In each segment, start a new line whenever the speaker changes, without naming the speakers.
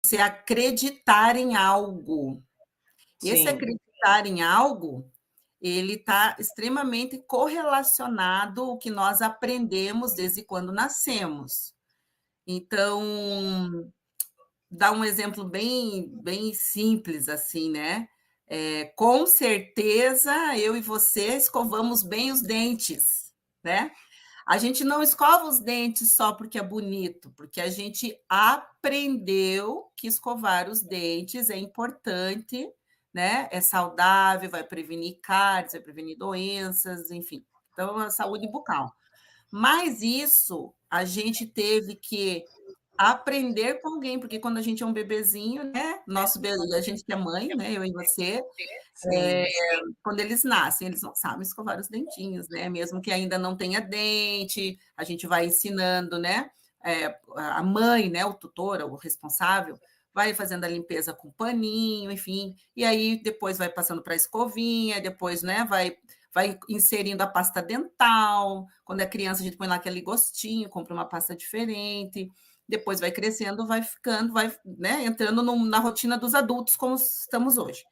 Você acreditar em algo. Esse
Sim.
acreditar em algo, ele está extremamente correlacionado ao que nós aprendemos desde quando nascemos. Então, dar um exemplo bem simples assim, né? Com certeza eu e você escovamos bem os dentes, né? A gente não escova os dentes só porque é bonito, porque a gente aprendeu que escovar os dentes é importante, né? É saudável, vai prevenir cáries, vai prevenir doenças, enfim. Então, a saúde bucal. Mas isso a gente teve que aprender com alguém, porque quando a gente é um bebezinho, né? A gente que é mãe, né? Eu e você,
Sim.
quando eles nascem, eles não sabem escovar os dentinhos, né? Mesmo que ainda não tenha dente, a gente vai ensinando, né? A mãe, né? O tutor, o responsável, vai fazendo a limpeza com paninho, enfim, e aí depois vai passando para a escovinha, depois, né? Vai inserindo a pasta dental. Quando é criança, a gente põe lá aquele gostinho, compra uma pasta diferente. Depois vai crescendo, vai ficando, vai, né, entrando na rotina dos adultos, como estamos hoje.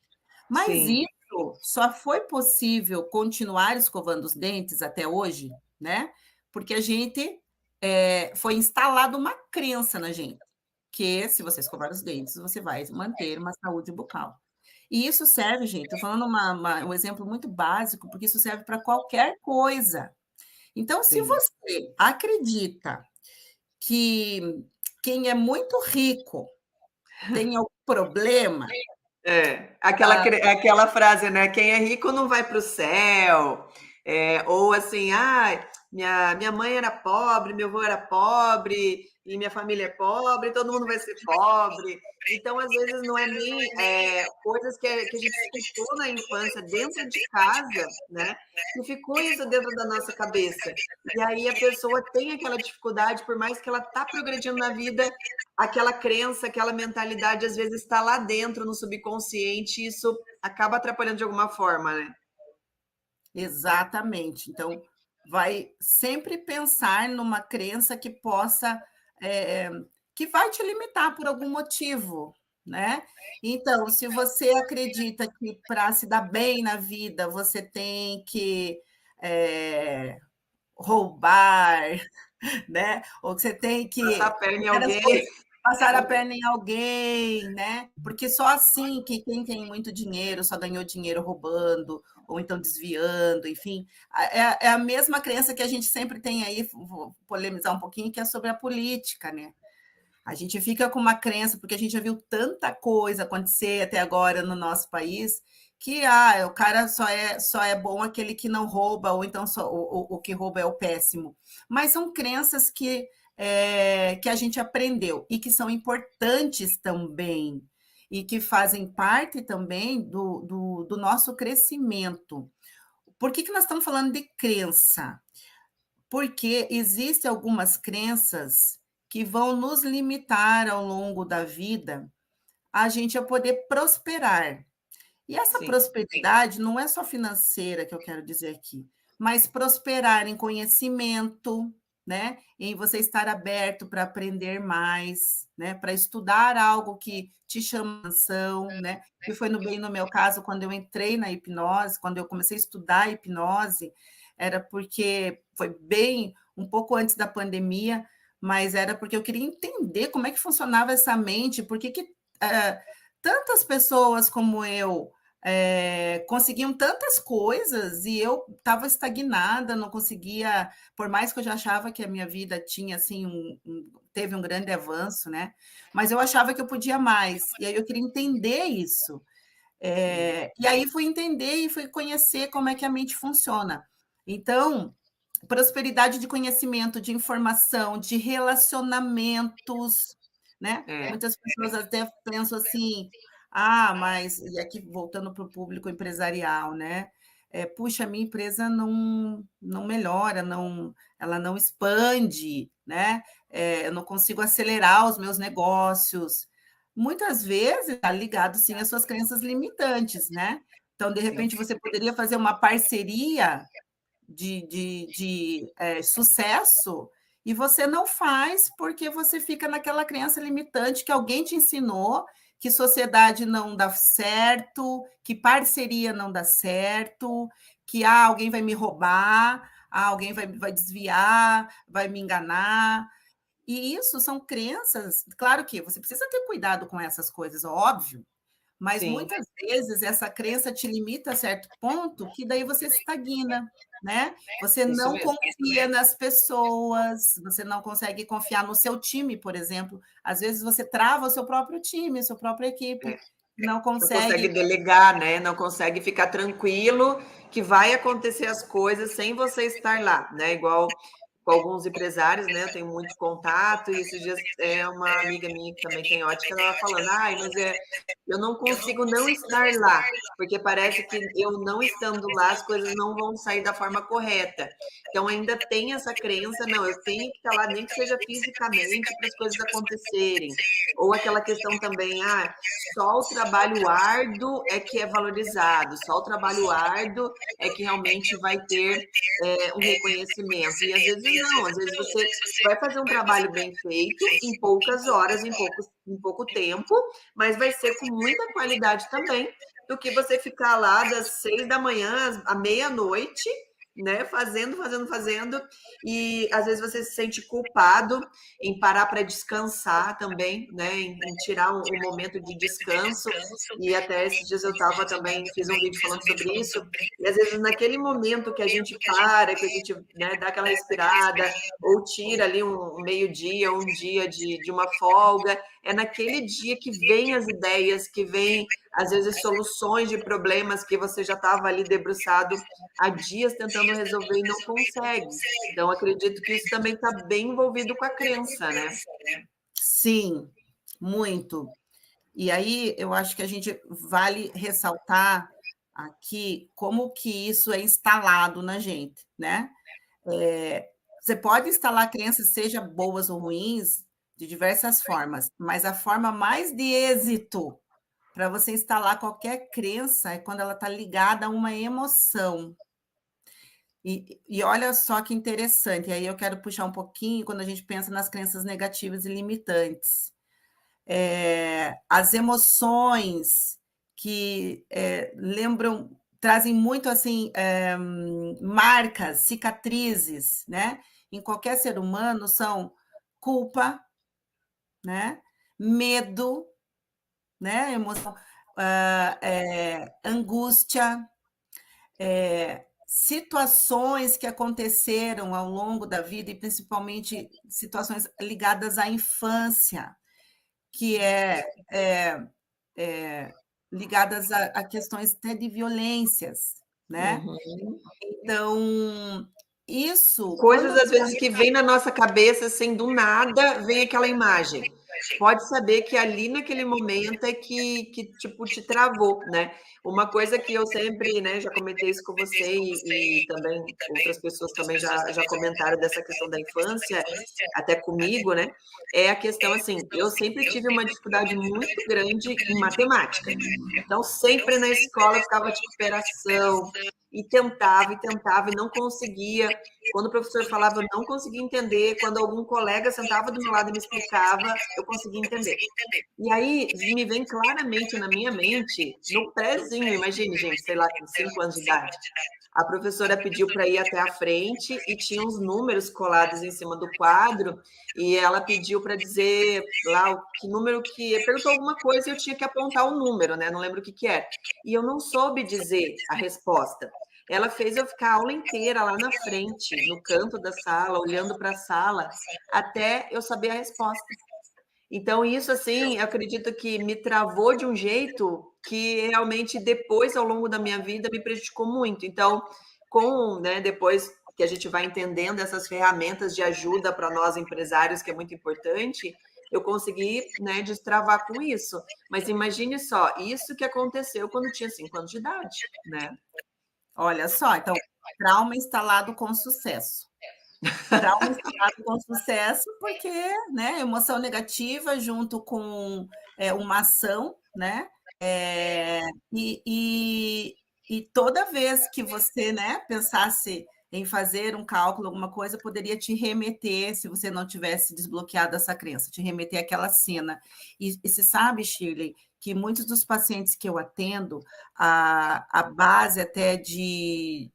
Mas
Sim.
isso só foi possível continuar escovando os dentes até hoje, né? Porque a gente foi instalada uma crença na gente, que se você escovar os dentes, você vai manter uma saúde bucal. E isso serve, gente, estou falando um exemplo muito básico, porque isso serve para qualquer coisa. Então, se
Sim.
você acredita que quem é muito rico tem algum problema,
Aquela frase, né? Quem é rico não vai para o céu. Ou assim, minha mãe era pobre, meu avô era pobre, e minha família é pobre, todo mundo vai ser pobre. Então, às vezes, não é nem coisas que a gente escutou na infância dentro de casa, né? E ficou isso dentro da nossa cabeça. E aí a pessoa tem aquela dificuldade, por mais que ela está progredindo na vida, aquela crença, aquela mentalidade, às vezes está lá dentro, no subconsciente, e isso acaba atrapalhando de alguma forma, né?
exatamente. Então, vai sempre pensar numa crença que possa, é, que vai te limitar por algum motivo, né? Então, se você acredita que para se dar bem na vida você tem que roubar, né? Ou que você tem
Passar
que
a perna em
várias
alguém.
coisas, passar a perna em alguém, né? Porque só assim que quem tem muito dinheiro só ganhou dinheiro roubando ou então desviando, enfim, é a mesma crença que a gente sempre tem aí, vou polemizar um pouquinho, que é sobre a política, né? A gente fica com uma crença, porque a gente já viu tanta coisa acontecer até agora no nosso país, que o cara só é bom aquele que não rouba, ou então só o que rouba é o péssimo. Mas são crenças que a gente aprendeu e que são importantes também, e que fazem parte também do nosso crescimento. Por que nós estamos falando de crença? Porque existem algumas crenças que vão nos limitar ao longo da vida a gente a poder prosperar. E essa
Sim.
prosperidade não é só financeira que eu quero dizer aqui, mas prosperar em conhecimento, né? Em você estar aberto para aprender mais, né? Para estudar algo que te chama atenção, né? Que foi bem no meu caso quando eu entrei na hipnose, quando eu comecei a estudar hipnose, era porque foi bem um pouco antes da pandemia, mas era porque eu queria entender como é que funcionava essa mente, por que tantas pessoas como eu conseguiam tantas coisas e eu estava estagnada, não conseguia, por mais que eu já achava que a minha vida tinha assim teve um grande avanço, né? Mas eu achava que eu podia mais, e aí eu queria entender isso. E aí fui entender e fui conhecer como é que a mente funciona. Então, prosperidade de conhecimento, de informação, de relacionamentos, né? Muitas pessoas até pensam assim, mas e aqui voltando para o público empresarial, né? Puxa, a minha empresa não melhora, ela não expande, né? Eu não consigo acelerar os meus negócios. muitas vezes está ligado sim às suas crenças limitantes, né? Então, de
Sim.
repente, você poderia fazer uma parceria sucesso e você não faz porque você fica naquela crença limitante que alguém te ensinou, que sociedade não dá certo, que parceria não dá certo, que alguém vai me roubar, alguém vai desviar, vai me enganar. E isso são crenças, claro que você precisa ter cuidado com essas coisas, óbvio, mas
Sim,
muitas vezes essa crença te limita a certo ponto que daí você se estagna, né? Você
isso
não
mesmo.
confia nas pessoas, você não consegue confiar no seu time, por exemplo. Às vezes você trava o seu próprio time, a sua própria equipe,
É.
não
Não consegue
consegue.
delegar, né? Não consegue ficar tranquilo que vai acontecer as coisas sem você estar lá, né? Igual com alguns empresários, né? Eu tenho muito contato e esses dias uma amiga minha que também tem ótica, ela estava falando, ai, mas eu não consigo não estar lá, porque parece que eu não estando lá as coisas não vão sair da forma correta. Então ainda tem essa crença, não, eu tenho que estar lá, nem que seja fisicamente, para as coisas acontecerem. Ou aquela questão também, só o trabalho árduo é que é valorizado, só o trabalho árduo é que realmente vai ter um reconhecimento. E às vezes não, às vezes você vai fazer um trabalho bem feito em poucas horas, em pouco tempo, mas vai ser com muita qualidade também, do que você ficar lá das 6 da manhã à meia-noite, né, fazendo, e às vezes você se sente culpado em parar para descansar também, né, em tirar um momento de descanso, e até esses dias eu estava também, fiz um vídeo falando sobre isso, e às vezes naquele momento que a gente para, que a gente, né, dá aquela respirada, ou tira ali um meio-dia, um dia de uma folga, é naquele dia que vem as ideias, que vem, às vezes, soluções de problemas que você já estava ali debruçado há dias tentando resolver e não consegue. Então, acredito que isso também está bem envolvido com a crença, né?
Sim, muito. E aí eu acho que a gente vale ressaltar aqui como que isso é instalado na gente, né? Você pode instalar crenças, seja boas ou ruins, de diversas formas, mas a forma mais de êxito para você instalar qualquer crença é quando ela está ligada a uma emoção. E olha só que interessante, e aí eu quero puxar um pouquinho quando a gente pensa nas crenças negativas e limitantes. As emoções que lembram, trazem muito assim, marcas, cicatrizes, né? Em qualquer ser humano são culpa, né? Medo, né? Emoção, angústia, situações que aconteceram ao longo da vida, e principalmente situações ligadas à infância, que ligadas a questões até de violências, né?
Uhum.
Então, isso,
Coisas, às vezes, que vem na nossa cabeça, assim, do nada, vem aquela imagem. Pode saber que ali naquele momento é que tipo, te travou, né? Uma coisa que eu sempre, né, já comentei isso com você e também outras pessoas também já comentaram dessa questão da infância, até comigo, né? É a questão, assim, eu sempre tive uma dificuldade muito grande em matemática. Então, sempre na escola eu ficava de recuperação, e tentava, e não conseguia. Quando o professor falava, eu não conseguia entender. Quando algum colega sentava do meu lado e me explicava, eu conseguia entender. E aí me vem claramente na minha mente, no prézinho, imagine, gente, sei lá, com 5 anos de idade. A professora pediu para ir até a frente e tinha uns números colados em cima do quadro, e ela pediu para dizer lá o que número que. Perguntou alguma coisa e eu tinha que apontar o número, né? Não lembro o que, que era. E eu não soube dizer a resposta. Ela fez eu ficar a aula inteira lá na frente, no canto da sala, olhando para a sala, até eu saber a resposta. Então, isso, assim, eu acredito que me travou de um jeito que realmente depois, ao longo da minha vida, me prejudicou muito. Então, né, depois que a gente vai entendendo essas ferramentas de ajuda para nós empresários, que é muito importante, eu consegui, né, destravar com isso. Mas imagine só, isso que aconteceu quando tinha 5 anos de idade, né?
olha só, então, trauma instalado com sucesso. Trauma instalado com sucesso, porque, né, emoção negativa junto com uma ação, né? É, e, e, e toda vez que você, né, pensasse em fazer um cálculo, alguma coisa, poderia te remeter, se você não tivesse desbloqueado essa crença, te remeter àquela cena. E você sabe, Shirley, que muitos dos pacientes que eu atendo, a base até de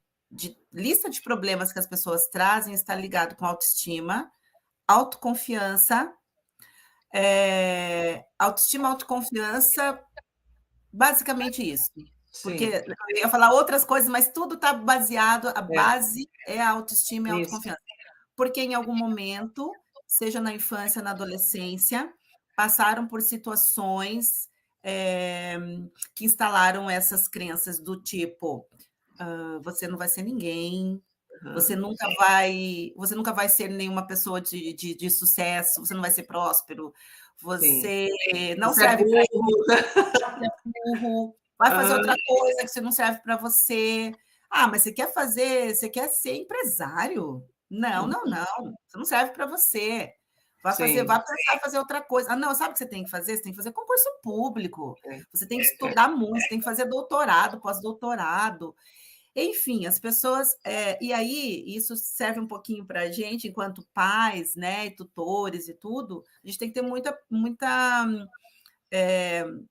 lista de problemas que as pessoas trazem está ligado com autoestima, autoconfiança, autoestima, autoconfiança, basicamente isso. Porque
Sim,
eu ia falar outras coisas, mas tudo está baseado, a
é,
base é a autoestima e a
isso.
autoconfiança. Porque em algum momento, seja na infância, na adolescência, passaram por situações que instalaram essas crenças do tipo: você não vai ser ninguém,
Uhum.
você nunca vai ser nenhuma pessoa de sucesso, você não vai ser próspero,
Sim.
você não
Você é
serve para
burro.
burro, vai fazer
Aham,
outra coisa que você não serve para você. Ah, mas você quer ser empresário? Não,
uhum.
não, não, você não serve para você.
Sim,
Vai pensar em fazer outra coisa. Ah, não, sabe o que você tem que fazer? Você tem que fazer concurso público.
é,
Você tem que estudar muito, você tem que fazer doutorado, pós-doutorado. Enfim, as pessoas. E aí, isso serve um pouquinho para a gente, enquanto pais, né, e tutores e tudo, a gente tem que ter muita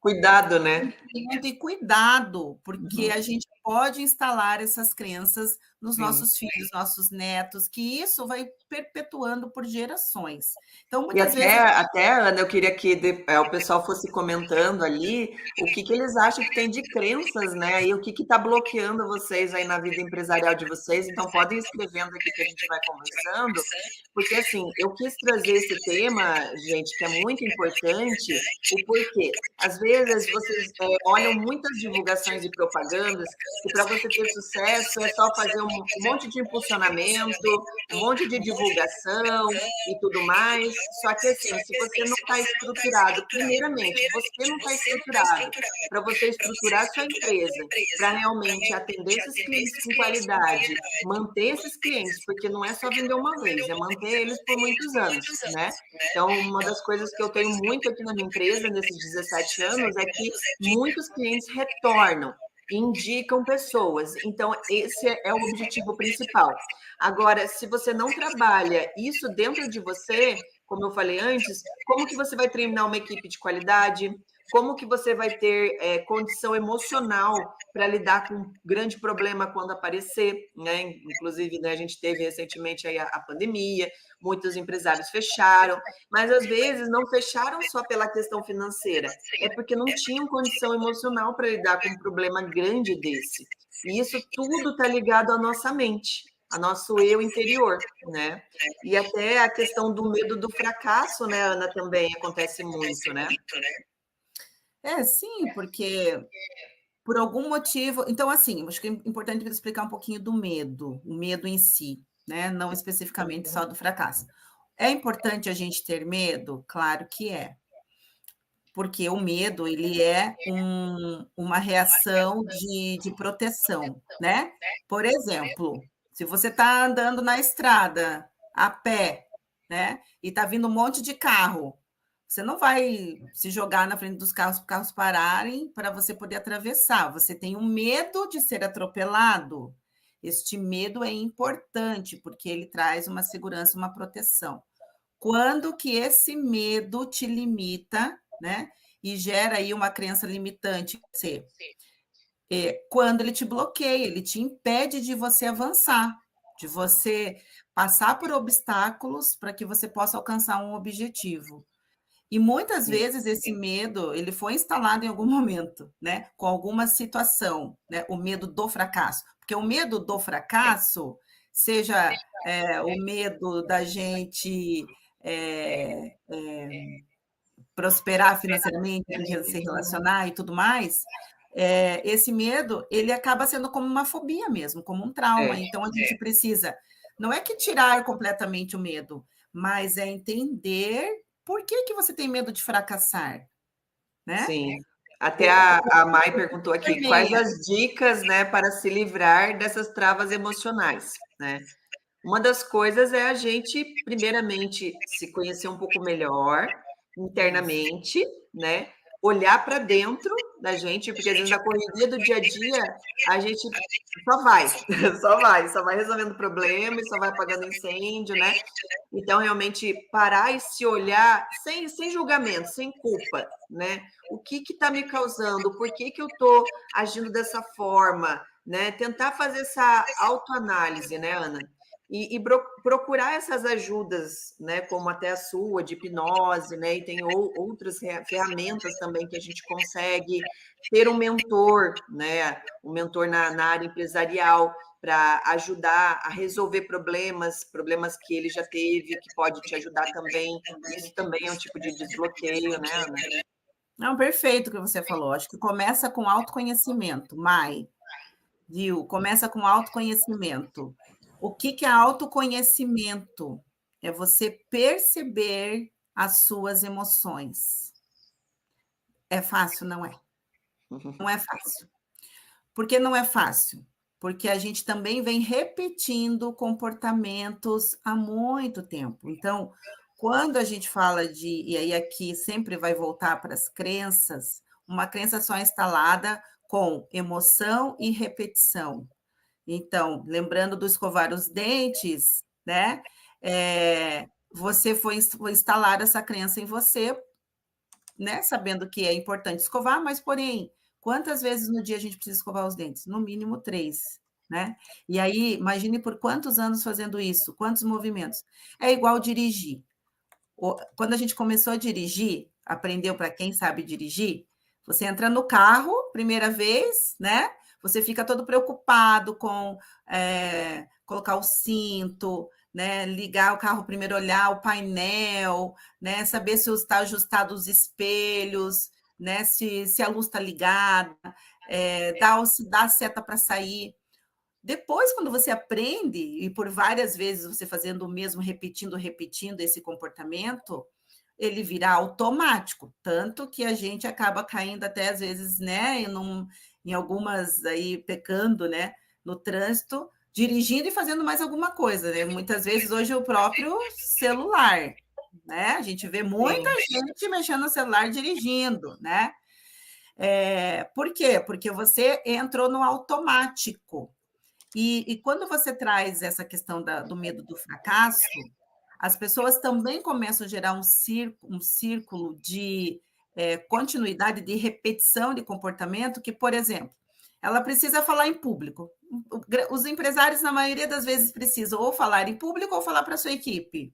cuidado, né?
conhecimento e cuidado, porque
Uhum.
a gente pode instalar essas crenças nos
Sim.
nossos filhos, nossos netos, que isso vai perpetuando por gerações. Então,
E
muitas vezes.
até, Ana, eu queria que o pessoal fosse comentando ali que eles acham que tem de crenças, né? E o que está bloqueando vocês aí na vida empresarial de vocês. Então, podem ir escrevendo aqui que a gente vai conversando, porque assim, eu quis trazer esse tema, gente, que é muito importante, o porquê. Às vezes vocês olham muitas divulgações e propagandas que para você ter sucesso é só fazer um monte de impulsionamento, um monte de divulgação e tudo mais. Só que assim, se você não está estruturado, primeiramente, você não está estruturado para você estruturar a sua empresa, para realmente atender esses clientes com qualidade, manter esses clientes, porque não é só vender uma vez, é manter eles por muitos anos, né? Então, uma das coisas que eu tenho muito aqui na minha empresa, nesses 17 anos, é que muitos clientes retornam, indicam pessoas. Então, esse é o objetivo principal. Agora, se você não trabalha isso dentro de você, como eu falei antes, como que você vai treinar uma equipe de qualidade? Como que você vai ter condição emocional para lidar com um grande problema quando aparecer, né? Inclusive, né, a gente teve recentemente aí a pandemia, muitos empresários fecharam, mas às vezes não fecharam só pela questão financeira, é porque não tinham condição emocional para lidar com um problema grande desse. E isso tudo está ligado à nossa mente, ao nosso eu interior, né? E até a questão do medo do fracasso, né, Ana, também acontece muito, né?
Sim, porque por algum motivo. Então, assim, acho que é importante explicar um pouquinho do medo, o medo em si, né? Não especificamente só do fracasso. É importante a gente ter medo? Claro que é. Porque o medo ele é uma reação de proteção, né? Por exemplo, se você está andando na estrada a pé, né? E está vindo um monte de carro, você não vai se jogar na frente dos carros para os carros pararem para você poder atravessar. Você tem um medo de ser atropelado. Este medo é importante porque ele traz uma segurança, uma proteção. Quando que esse medo te limita, né? E gera aí uma crença limitante em você. Quando ele te bloqueia, ele te impede de você avançar, de você passar por obstáculos para que você possa alcançar um objetivo. E muitas
Sim,
vezes esse medo, ele foi instalado em algum momento, né? Com alguma situação, né? O medo do fracasso. Porque o medo do fracasso, seja o medo da gente é, é, prosperar financeiramente, se relacionar e tudo mais, esse medo, ele acaba sendo como uma fobia mesmo, como um trauma.
é,
Então, a gente precisa, não é que tirar completamente o medo, mas é entender por que, que você tem medo de fracassar, né?
sim. Até
O,
a Mai perguntou aqui quais
semeia.
as dicas, né, para se livrar dessas travas emocionais, né? Uma das coisas é a gente, primeiramente, se conhecer um pouco melhor
Isso.
internamente, né? olhar para dentro da gente, porque às vezes na correria do dia a dia a gente só vai, só vai resolvendo problema e só vai apagando incêndio, né? Então, realmente, parar e se olhar sem julgamento, sem culpa, né? O que está me causando? Por que eu estou agindo dessa forma? Né? Tentar fazer essa autoanálise, né, Ana? E procurar essas ajudas, né, como até a sua, de hipnose, né, e tem outras ferramentas também que a gente consegue ter um mentor, né, um mentor na área empresarial, para ajudar a resolver problemas que ele já teve, que pode te ajudar também. Isso também é um tipo de desbloqueio, né, Ana?
Não, perfeito o que você falou. Acho que começa com autoconhecimento, Mai, viu? Começa com autoconhecimento. O que é autoconhecimento? É você perceber as suas emoções. É fácil? Não é. Não é fácil. Por que não é fácil? Porque a gente também vem repetindo comportamentos há muito tempo. Então, quando a gente fala de, e aí aqui sempre vai voltar para as crenças, uma crença só instalada com emoção e repetição. Então, lembrando do escovar os dentes, né? Você foi instalar essa crença em você, né? Sabendo que é importante escovar, mas, porém, quantas vezes no dia a gente precisa escovar os dentes? No mínimo 3, né? E aí, imagine por quantos anos fazendo isso, quantos movimentos. É igual dirigir. Quando a gente começou a dirigir, aprendeu para quem sabe dirigir, você entra no carro, primeira vez, né? Você fica todo preocupado com colocar o cinto, né? Ligar o carro primeiro, olhar o painel, né? Saber se está ajustado os espelhos, né? Se a luz está ligada, dar a seta para sair. Depois, quando você aprende, e por várias vezes você fazendo o mesmo, repetindo esse comportamento, ele vira automático, tanto que a gente acaba caindo até às vezes, né, em algumas aí pecando, né, no trânsito, dirigindo e fazendo mais alguma coisa, né? Muitas vezes hoje o próprio celular, né? A gente vê muita gente mexendo no celular dirigindo, né? Por quê? Porque você entrou no automático. E quando você traz essa questão do medo do fracasso, as pessoas também começam a gerar um círculo de continuidade, de repetição de comportamento, que, por exemplo, ela precisa falar em público. Os empresários, na maioria das vezes, precisam ou falar em público ou falar para a sua equipe.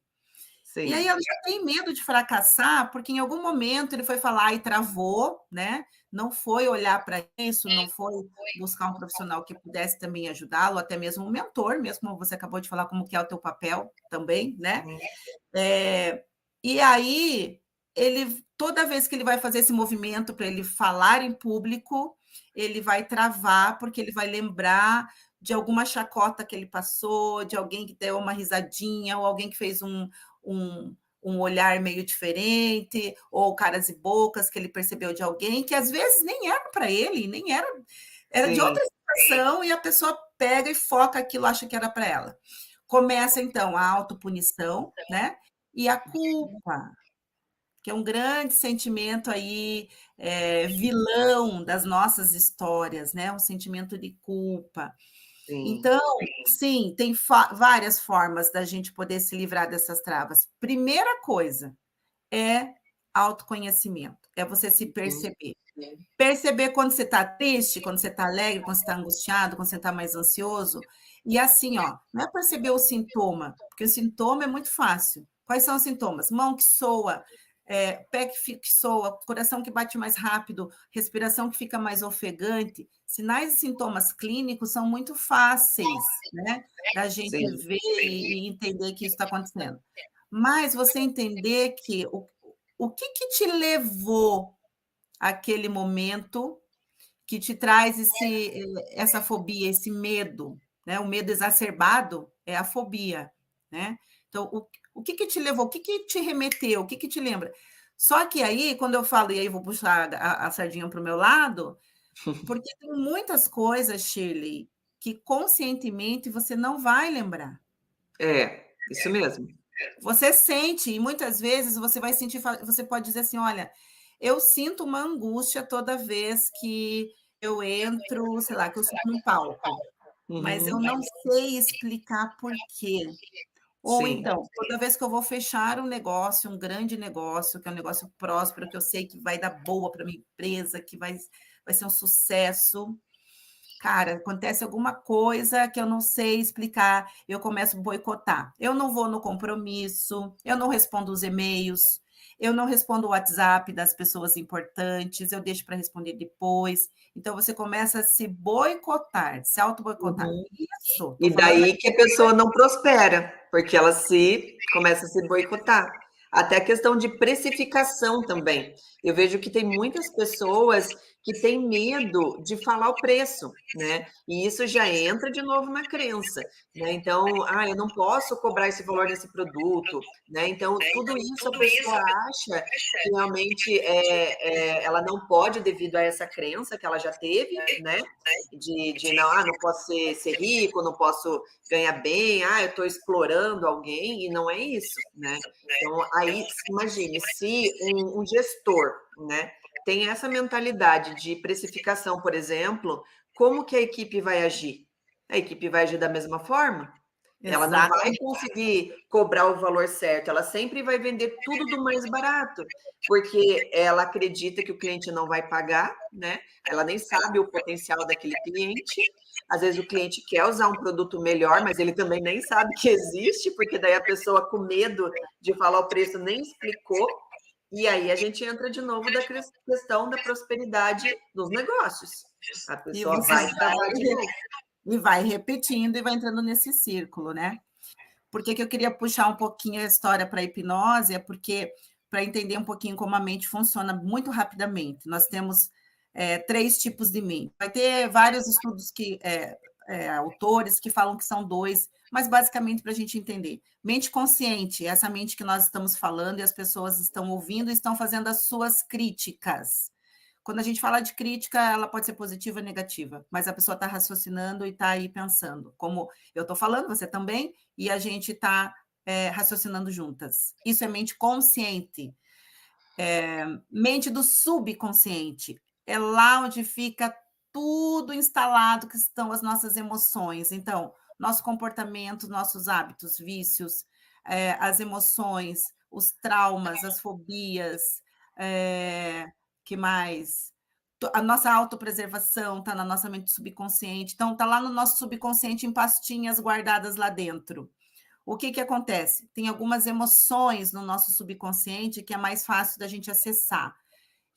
Sim.
E aí ela já tem medo de fracassar, porque em algum momento ele foi falar e travou, né? Não foi olhar para isso, não foi buscar um profissional que pudesse também ajudá-lo, até mesmo um mentor, mesmo como você acabou de falar, como que é o teu papel também, né? E aí, toda vez que ele vai fazer esse movimento para ele falar em público, ele vai travar, porque ele vai lembrar de alguma chacota que ele passou, de alguém que deu uma risadinha, ou alguém que fez um olhar meio diferente, ou caras e bocas que ele percebeu de alguém, que às vezes nem era para ele, nem era de outra situação, e a pessoa pega e foca aquilo, acha que era para ela. Começa, então, a autopunição, né? E a culpa, que é um grande sentimento aí, vilão das nossas histórias, né? Um sentimento de culpa. Então, sim, tem várias formas da gente poder se livrar dessas travas. Primeira coisa é autoconhecimento, é você se perceber. Perceber quando você está triste, quando você está alegre, quando você está angustiado, quando você está mais ansioso. E assim, ó, não é perceber o sintoma, porque o sintoma é muito fácil. Quais são os sintomas? Mão que soa, pé que soa, coração que bate mais rápido, respiração que fica mais ofegante. Sinais e sintomas clínicos são muito fáceis, né? Da gente ver e entender que isso está acontecendo. Mas você entender que o que te levou aquele momento que te traz essa fobia, esse medo, né? O medo exacerbado é a fobia, né? Então, o que te levou? O que te remeteu? O que te lembra? Só que aí, quando eu falo, e aí vou puxar a sardinha para o meu lado, porque tem muitas coisas, Shirley, que conscientemente você não vai lembrar.
Isso mesmo.
Você sente, e muitas vezes você vai sentir, você pode dizer assim, olha, Eu sinto uma angústia toda vez que eu entro, sei lá, que eu subo num palco, mas eu
Uhum.
não sei explicar por quê. Ou
Sim.
então, toda vez que eu vou fechar um negócio, um grande negócio, que é um negócio próspero, que eu sei que vai dar boa para minha empresa, que vai ser um sucesso, cara, acontece alguma coisa que eu não sei explicar, eu começo a boicotar. Eu não vou no compromisso, eu não respondo os e-mails, eu não respondo o WhatsApp das pessoas importantes, eu deixo para responder depois. Então, você começa a se boicotar, se auto-boicotar.
Uhum.
Isso, estou
E
falando
daí que a pessoa não prospera, porque ela se começa a se boicotar. Até a questão de precificação também. Eu vejo que tem muitas pessoas que têm medo de falar o preço, né? E isso já entra de novo na crença, né? Então, eu não posso cobrar esse valor desse produto, né? Então, tudo isso a pessoa acha que realmente ela não pode devido a essa crença que ela já teve, né? De não, não posso ser rico, não posso ganhar bem, eu estou explorando alguém, e não é isso, né? Então, aí, imagine, se um gestor, né, tem essa mentalidade de precificação, por exemplo, como que a equipe vai agir? A equipe vai agir da mesma forma? Ela não vai
exatamente.
conseguir cobrar o valor certo, ela sempre vai vender tudo do mais barato, porque ela acredita que o cliente não vai pagar, né? Ela nem sabe o potencial daquele cliente. Às vezes o cliente quer usar um produto melhor, mas ele também nem sabe que existe, porque daí a pessoa com medo de falar o preço nem explicou. E aí a gente entra de novo da questão da prosperidade dos negócios. A
E
pessoa
você
vai travar de novo.
vai repetindo e vai entrando nesse círculo, né? Por que eu queria puxar um pouquinho a história para a hipnose? É porque, para entender um pouquinho como a mente funciona muito rapidamente, nós temos 3 tipos de mente. Vai ter vários estudos autores que falam que são 2, mas basicamente para a gente entender. Mente consciente, essa mente que nós estamos falando e as pessoas estão ouvindo e estão fazendo as suas críticas. Quando a gente fala de crítica, ela pode ser positiva ou negativa, mas a pessoa está raciocinando e está aí pensando. Como eu estou falando, você também, e a gente está raciocinando juntas. Isso é mente consciente. Mente do subconsciente. É lá onde fica tudo instalado, que estão as nossas emoções. Então, nosso comportamento, nossos hábitos, vícios, as emoções, os traumas, as fobias, que mais? A nossa autopreservação está na nossa mente subconsciente. Então, está lá no nosso subconsciente em pastinhas guardadas lá dentro. O que acontece? Tem algumas emoções no nosso subconsciente que é mais fácil da gente acessar.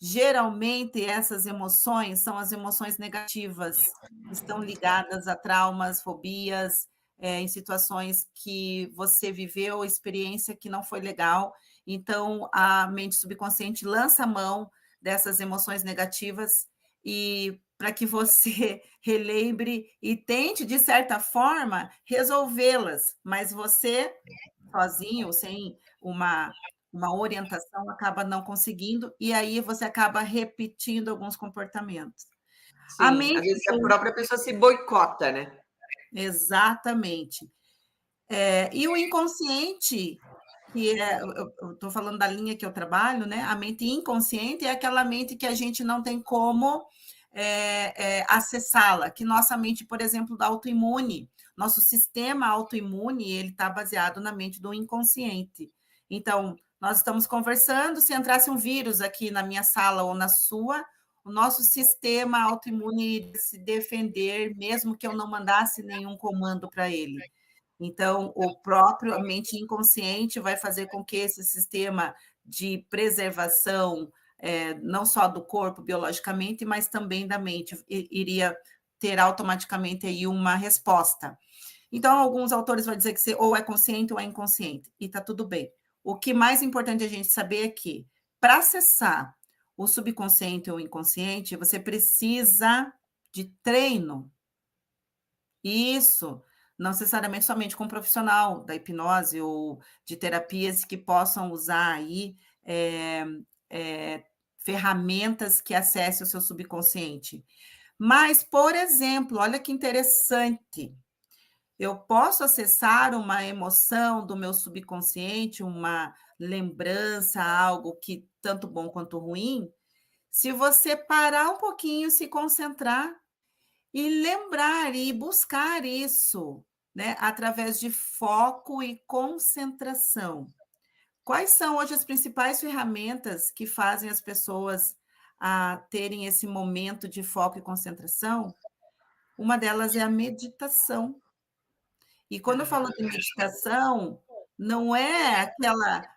Geralmente, essas emoções são as emoções negativas, estão ligadas a traumas, fobias, em situações que você viveu, experiência que não foi legal. Então, a mente subconsciente lança a mão dessas emoções negativas e para que você relembre e tente, de certa forma, resolvê-las, mas você, sozinho, sem uma orientação, acaba não conseguindo, e aí você acaba repetindo alguns comportamentos. A
Sim, às
mente
vezes a própria pessoa se boicota, né?
exatamente. E o inconsciente, que eu estou falando da linha que eu trabalho, né? A mente inconsciente é aquela mente que a gente não tem como acessá-la, que nossa mente, por exemplo, da autoimune, nosso sistema autoimune, ele está baseado na mente do inconsciente. Então, nós estamos conversando, se entrasse um vírus aqui na minha sala ou na sua, o nosso sistema autoimune iria se defender, mesmo que eu não mandasse nenhum comando para ele. Então, o próprio a mente inconsciente vai fazer com que esse sistema de preservação, não só do corpo biologicamente, mas também da mente, iria ter automaticamente aí uma resposta. Então, alguns autores vão dizer que ou é consciente ou é inconsciente, e está tudo bem. O que mais importante a gente saber é que, para acessar o subconsciente ou o inconsciente, você precisa de treino. Isso, não necessariamente somente com um profissional da hipnose ou de terapias que possam usar aí ferramentas que acessem o seu subconsciente. Mas, por exemplo, olha que interessante. Eu posso acessar uma emoção do meu subconsciente, uma lembrança, algo que tanto bom quanto ruim, se você parar um pouquinho, se concentrar e lembrar e buscar isso, né, através de foco e concentração. Quais são hoje as principais ferramentas que fazem as pessoas terem esse momento de foco e concentração? Uma delas é a meditação. E quando eu falo de meditação, não é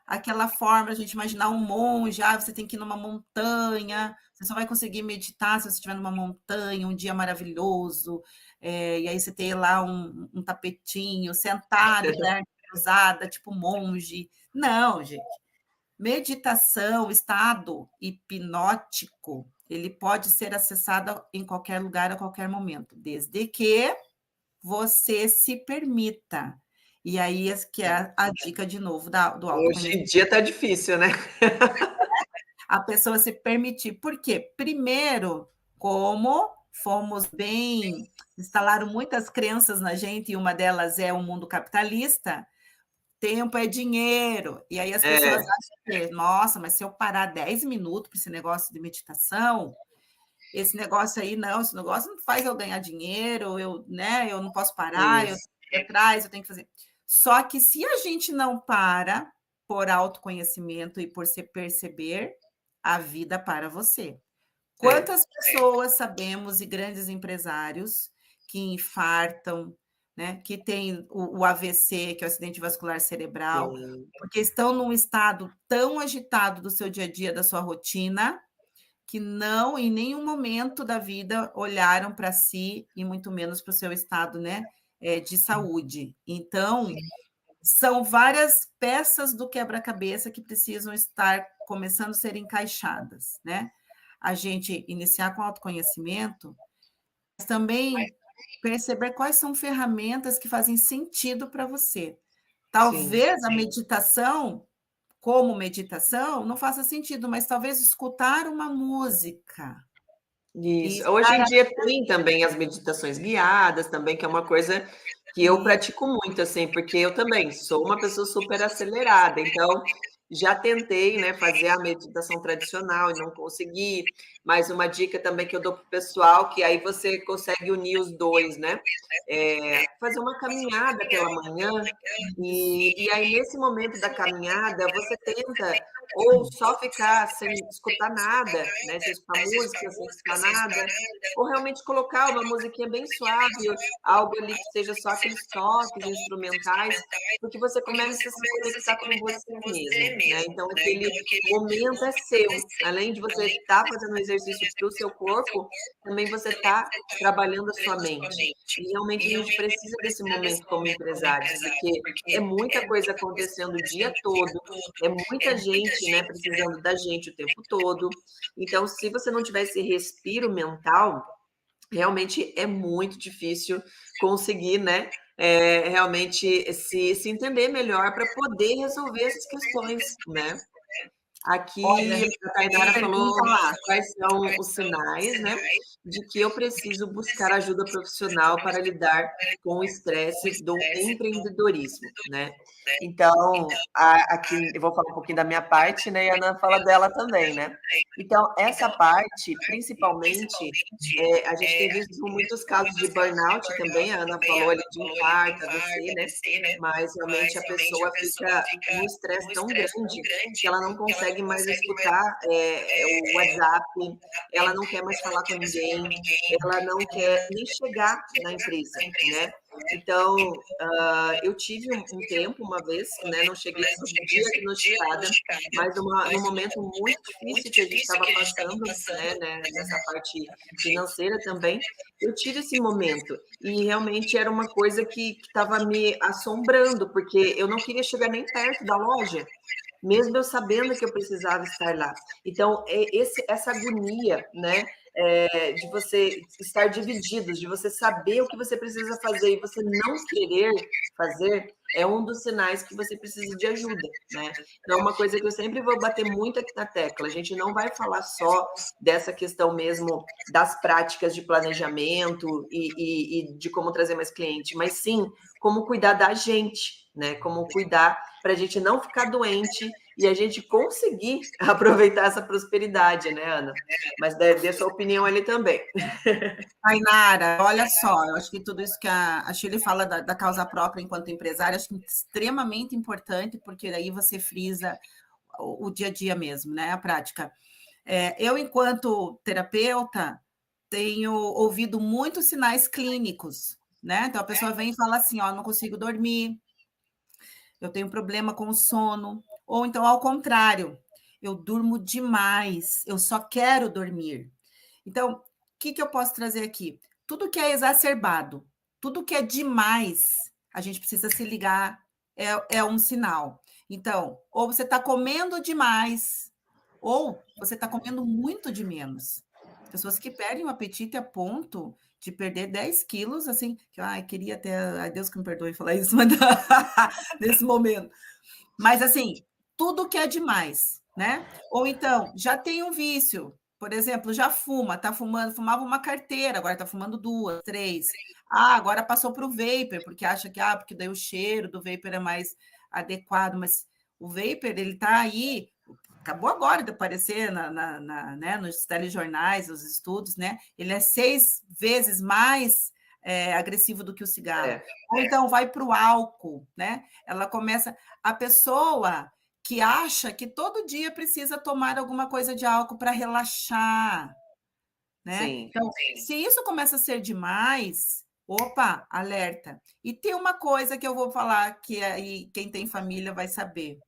aquela forma a gente imaginar um monge, você tem que ir numa montanha, você só vai conseguir meditar se você estiver numa montanha, um dia maravilhoso, e aí você tem lá um tapetinho, sentado, perna cruzada, tipo monge. Não, gente. Meditação, estado hipnótico, ele pode ser acessado em qualquer lugar, a qualquer momento, desde que você se permita. E aí que é a dica de novo do
Hoje em
autoconhecimento.
dia tá difícil, né?
A pessoa se permitir. Por quê? Primeiro, como fomos bem, instalaram muitas crenças na gente, e uma delas é o mundo capitalista, tempo é dinheiro. E aí as pessoas acham que, nossa, mas se eu parar 10 minutos para esse negócio de meditação, esse negócio aí, não, esse negócio não faz eu ganhar dinheiro, eu não posso parar, eu tenho
Isso.
que ir atrás, eu tenho que fazer. Só que se a gente não para por autoconhecimento e por se perceber, a vida para você. Quantas pessoas sabemos e grandes empresários que infartam, né, que tem o AVC, que é o acidente vascular cerebral,
Sim.
porque estão num estado tão agitado do seu dia a dia, da sua rotina, que não, em nenhum momento da vida, olharam para si e muito menos para o seu estado, né, de saúde. Então, são várias peças do quebra-cabeça que precisam estar começando a ser encaixadas, né? A gente iniciar com autoconhecimento, mas também perceber quais são ferramentas que fazem sentido para você.
Sim.
Talvez a meditação, como meditação, não faça sentido, mas talvez escutar uma música e
Isso. Hoje
estar
em dia tem também as meditações guiadas também, que é uma coisa que eu
ali.
pratico muito, assim, porque eu também sou uma pessoa super acelerada, então já tentei, né, fazer a meditação tradicional e não consegui. Mas uma dica também que eu dou para o pessoal, que aí você consegue unir os dois, né? Fazer uma caminhada pela manhã, e aí nesse momento da caminhada você tenta ou só ficar sem escutar nada, né? Sem escutar música, sem escutar nada, ou realmente colocar uma musiquinha bem suave, algo ali que seja só aqueles toques instrumentais, porque você começa a se conectar com você mesmo, né? Então aquele momento é seu. Além de você estar fazendo um exercício para o seu corpo, também você está trabalhando a sua mente. E realmente a gente precisa desse momento como empresários, porque é muita coisa acontecendo o dia todo, é muita gente, né, precisando da gente o tempo todo. Então, se você não tiver esse respiro mental, realmente é muito difícil conseguir, né, realmente se entender melhor para poder resolver essas questões, né?
Olha,
Aqui a Tainara falou
pergunta lá.
quais são os sinais, né, de que eu preciso buscar ajuda profissional para lidar com o estresse do empreendedorismo, né? Então, aqui eu vou falar um pouquinho da minha parte, né, e a Ana fala dela também, né? Então, essa parte, principalmente, a gente tem visto muitos casos de burnout também, a Ana falou ali de infarto, AVC, né? Mas realmente a pessoa fica num estresse tão grande que ela não consegue mais escutar o WhatsApp, ela não quer mais falar com ninguém, ela não quer nem chegar na empresa, né? Então, eu tive um tempo, uma vez, né, não cheguei a ser diagnosticada, mas num momento muito difícil que a gente estava passando, né, nessa parte financeira também, eu tive esse momento e realmente era uma coisa que estava me assombrando, porque eu não queria chegar nem perto da loja, mesmo eu sabendo que eu precisava estar lá. Então, essa agonia, né, de você estar divididos, de você saber o que você precisa fazer e você não querer fazer, é um dos sinais que você precisa de ajuda, né? Então, uma coisa que eu sempre vou bater muito aqui na tecla, a gente não vai falar só dessa questão mesmo das práticas de planejamento e de como trazer mais cliente, mas sim como cuidar da gente, né? Como cuidar para a gente não ficar doente e a gente conseguir aproveitar essa prosperidade, né, Ana? Mas dê sua opinião ali também.
Tainara, olha só, eu acho que tudo isso que a Shirley fala da causa própria enquanto empresária, acho que é extremamente importante, porque daí você frisa o dia a dia mesmo, né? A prática. Eu, enquanto terapeuta, tenho ouvido muitos sinais clínicos, né? Então a pessoa vem e fala assim: ó, não consigo dormir, eu tenho problema com o sono, ou então ao contrário, eu durmo demais, eu só quero dormir. Então, o que eu posso trazer aqui? Tudo que é exacerbado, tudo que é demais, a gente precisa se ligar, é um sinal. Então, ou você está comendo demais, ou você está comendo muito de menos. Pessoas que perdem o apetite a ponto de perder 10 quilos, assim, que ai, queria ter, ai, Deus que me perdoe falar isso, mas nesse momento. Mas, assim, tudo que é demais, né? Ou então, já tem um vício, por exemplo, já fuma, tá fumando, fumava uma carteira, agora tá fumando 2, 3. Ah, agora passou para o vapor, porque acha que, porque daí o cheiro do vapor é mais adequado, mas o vapor, ele tá aí, acabou agora de aparecer né, nos telejornais, os estudos, né? Ele é 6 vezes mais agressivo do que o cigarro. Ou então vai para o álcool, né? Ela começa. A pessoa que acha que todo dia precisa tomar alguma coisa de álcool para relaxar, né?
Sim.
Então, se isso começa a ser demais, opa, alerta. E tem uma coisa que eu vou falar que aí quem tem família vai saber.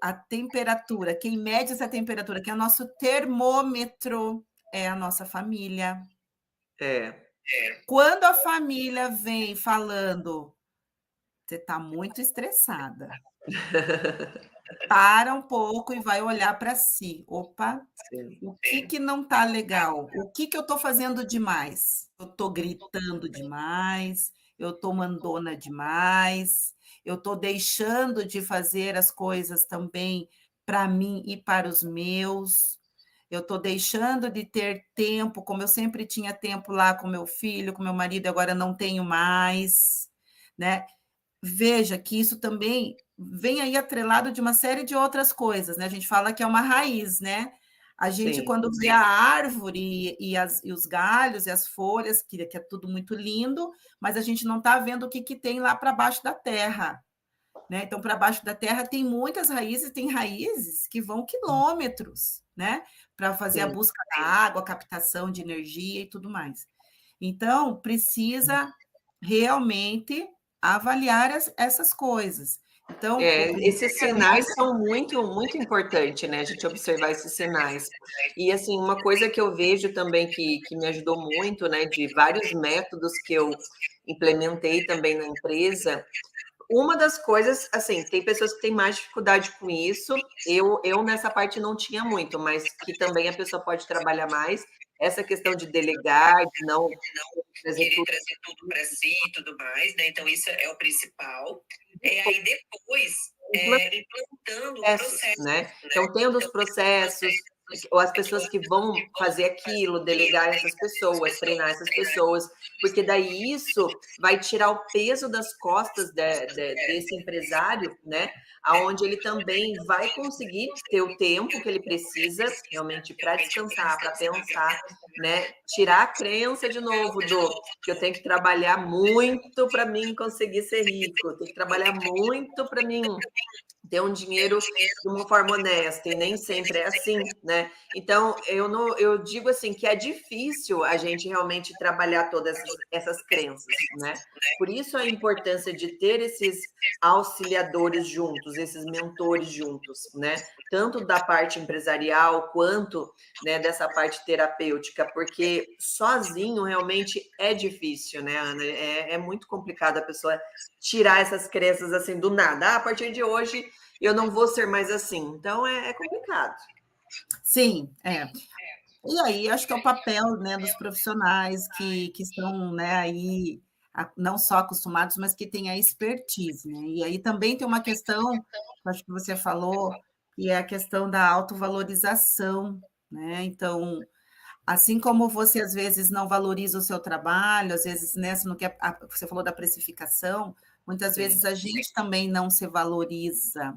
A temperatura, quem mede essa temperatura, que é o nosso termômetro, é a nossa família. Quando a família vem falando, você está muito estressada. Para um pouco e vai olhar para si. Opa, o que não está legal? O que eu estou fazendo demais? Eu estou gritando demais, eu estou mandona demais, eu estou deixando de fazer as coisas também para mim e para os meus. Eu estou deixando de ter tempo, como eu sempre tinha tempo lá com meu filho, com meu marido, agora não tenho mais, né? Veja que isso também vem aí atrelado de uma série de outras coisas, né? A gente fala que é uma raiz, né? A gente,
Sim.
quando vê a árvore e os galhos e as folhas, que é tudo muito lindo, mas a gente não está vendo o que tem lá para baixo da terra, né? Então, para baixo da terra tem muitas raízes, tem raízes que vão quilômetros, né? Para fazer a busca da água, a captação de energia e tudo mais. Então, precisa realmente avaliar essas coisas. Então,
esses sinais são muito, muito importantes, né? A gente observar esses sinais. E, assim, uma coisa que eu vejo também que me ajudou muito, né? De vários métodos que eu implementei também na empresa, uma das coisas, assim, tem pessoas que têm mais dificuldade com isso, eu nessa parte não tinha muito, mas que também a pessoa pode trabalhar mais, essa questão de delegar, de não
querer trazer tudo para si e tudo mais, né? Então, isso é o principal. Aí depois, implantando o processo,
né? Então, tendo os processos, ou as pessoas que vão fazer aquilo, delegar essas pessoas, treinar essas pessoas, porque daí isso vai tirar o peso das costas desse empresário, né? Aonde ele também vai conseguir ter o tempo que ele precisa realmente para descansar, para pensar, né? Tirar a crença de novo do que eu tenho que trabalhar muito para mim conseguir ser rico, eu tenho que trabalhar muito para mim ter um dinheiro de uma forma honesta, e nem sempre é assim, né? Então, eu digo assim que é difícil a gente realmente trabalhar todas essas crenças, né? Por isso a importância de ter esses auxiliadores juntos, esses mentores juntos, né? Tanto da parte empresarial quanto, né, dessa parte terapêutica, porque sozinho realmente é difícil, né, Ana? É muito complicado a pessoa tirar essas crenças assim do nada. A partir de hoje eu não vou ser mais assim. Então é complicado.
Sim, E aí, acho que é o papel, né, dos profissionais que estão, né, aí, não só acostumados, mas que têm a expertise, né? E aí também tem uma questão, que acho que você falou, que é a questão da autovalorização, né? Então, assim como você às vezes não valoriza o seu trabalho, às vezes, né, você não quer, você falou da precificação, muitas
Sim.
vezes a gente também não se valoriza,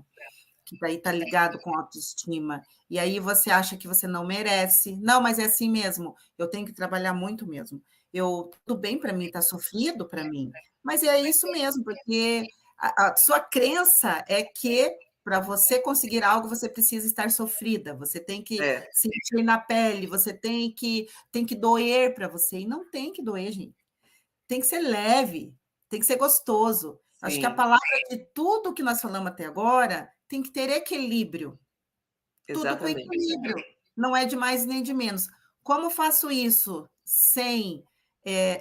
que daí está ligado com autoestima. E aí você acha que você não merece. Não, mas é assim mesmo. Eu tenho que trabalhar muito mesmo. Tudo bem para mim, está sofrido para mim. Mas é isso mesmo, porque a sua crença é que para você conseguir algo, você precisa estar sofrida, você tem que
É,
sentir na pele, você tem que doer para você. E não tem que doer, gente. Tem que ser leve, tem que ser gostoso. Acho que a
sim,
palavra de tudo que nós falamos até agora tem que ter equilíbrio, tudo com
exatamente.
equilíbrio, não é de mais nem de menos. Como faço isso sem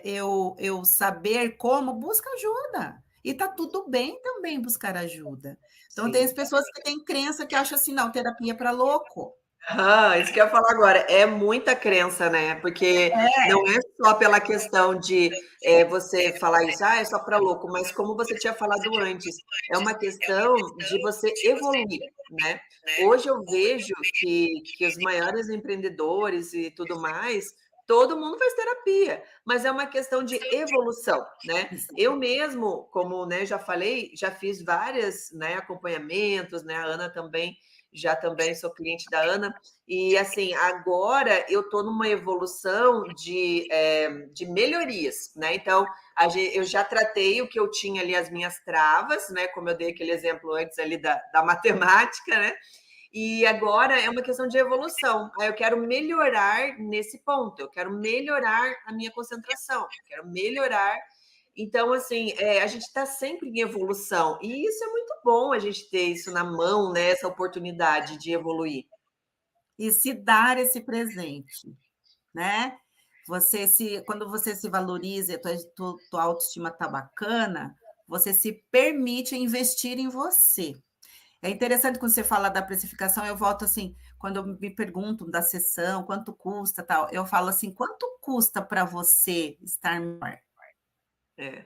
eu saber como? Busca ajuda. E está tudo bem também buscar ajuda. Então, tem as
Sim.
pessoas que têm crença que acham assim, não, terapia é para louco.
Isso que eu ia falar agora. É muita crença, né? Porque não é só pela questão de você falar isso, é só para louco, mas como você tinha falado antes, é uma questão de você evoluir, né? Hoje eu vejo que os maiores empreendedores e tudo mais, todo mundo faz terapia, mas é uma questão de evolução, né? Eu mesmo, como né, já falei, já fiz várias né, acompanhamentos, né? A Ana também já também sou cliente da Ana, e assim, agora eu estou numa evolução de melhorias, né? Então, eu já tratei o que eu tinha ali, as minhas travas, né? Como eu dei aquele exemplo antes ali da matemática, né? E agora é uma questão de evolução. Aí eu quero melhorar nesse ponto, eu quero melhorar a minha concentração, eu quero melhorar. Então, assim, a gente está sempre em evolução, e isso é muito bom a gente ter isso na mão, né? Essa oportunidade de evoluir.
E se dar esse presente, né? Quando você se valoriza, e tua autoestima está bacana, você se permite investir em você. É interessante quando você fala da precificação, eu volto assim, quando me perguntam da sessão, quanto custa, tal, eu falo assim, quanto custa para você estar melhor?
É,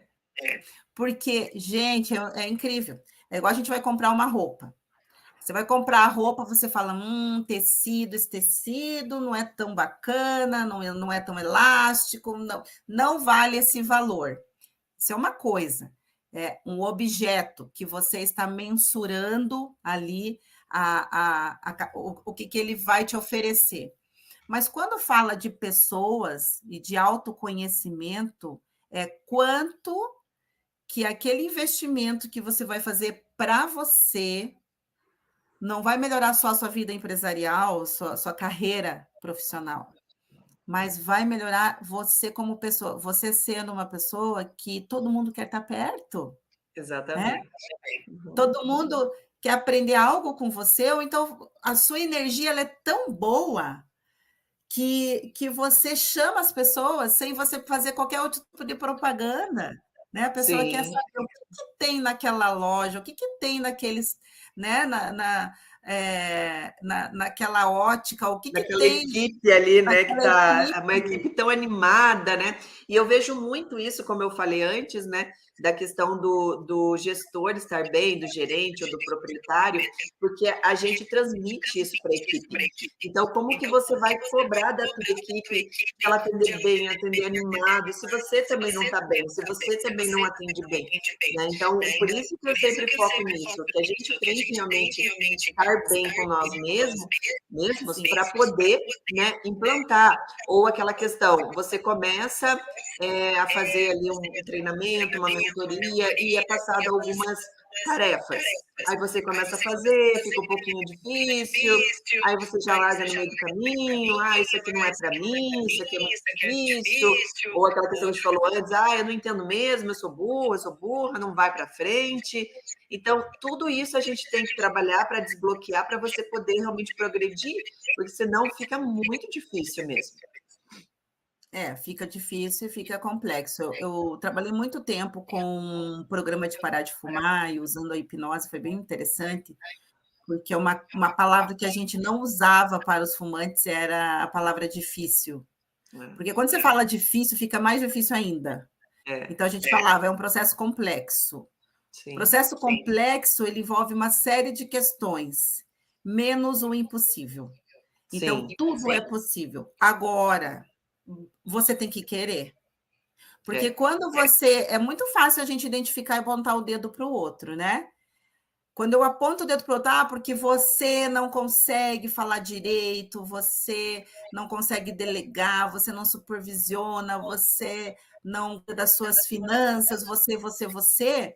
Porque, gente, é incrível. É igual a gente vai comprar uma roupa. Você vai comprar a roupa, você fala, tecido, esse tecido não é tão bacana, não é tão elástico, não vale esse valor. Isso é uma coisa, é um objeto que você está mensurando ali o que ele vai te oferecer. Mas quando fala de pessoas e de autoconhecimento, é quanto que aquele investimento que você vai fazer para você não vai melhorar só a sua vida empresarial, sua carreira profissional, mas vai melhorar você como pessoa, você sendo uma pessoa que todo mundo quer estar perto, né?
exatamente. Uhum.
Todo mundo quer aprender algo com você, ou então a sua energia ela é tão boa que você chama as pessoas sem você fazer qualquer outro tipo de propaganda, né? A pessoa quer
Sim,
saber o que tem naquela loja, o que tem naqueles, né? Naquela ótica, o que
daquela
tem
equipe ali, né, que
naquela
tá uma
equipe.
equipe tão animada, né? E eu vejo muito isso, como eu falei antes, né, da questão do gestor estar bem, do gerente ou do proprietário, porque a gente transmite isso para a equipe. Então, como que você vai cobrar da tua equipe de ela atender bem, atender animado, se você também não está bem, se você também não atende bem, né? Então, por isso que eu sempre foco nisso, que a gente tem que realmente estar bem com nós mesmos
Sim.
para poder né, implantar. Ou aquela questão, você começa a fazer ali um treinamento, uma mentoria, e é passado algumas tarefas. Aí você começa a fazer, fica um pouquinho difícil, aí você já larga no meio do caminho, isso aqui não é para mim, isso aqui é muito difícil, ou aquela questão que a gente falou antes, eu não entendo mesmo, eu sou burra, não vai para frente. Então, tudo isso a gente tem que trabalhar para desbloquear, para você poder realmente progredir, porque senão fica muito difícil mesmo.
Fica difícil e fica complexo. Eu trabalhei muito tempo com um programa de parar de fumar e usando a hipnose, foi bem interessante, porque uma palavra que a gente não usava para os fumantes era a palavra difícil. Porque quando você fala difícil, fica mais difícil ainda. Então, a gente falava, é um processo complexo.
Sim.
O processo complexo, ele envolve uma série de questões, menos o impossível. Então, tudo é possível. Agora, você tem que querer. Porque quando você... É muito fácil a gente identificar e apontar o dedo para o outro, né? Quando eu aponto o dedo para o outro, porque você não consegue falar direito, você não consegue delegar, você não supervisiona, você não das suas finanças, você.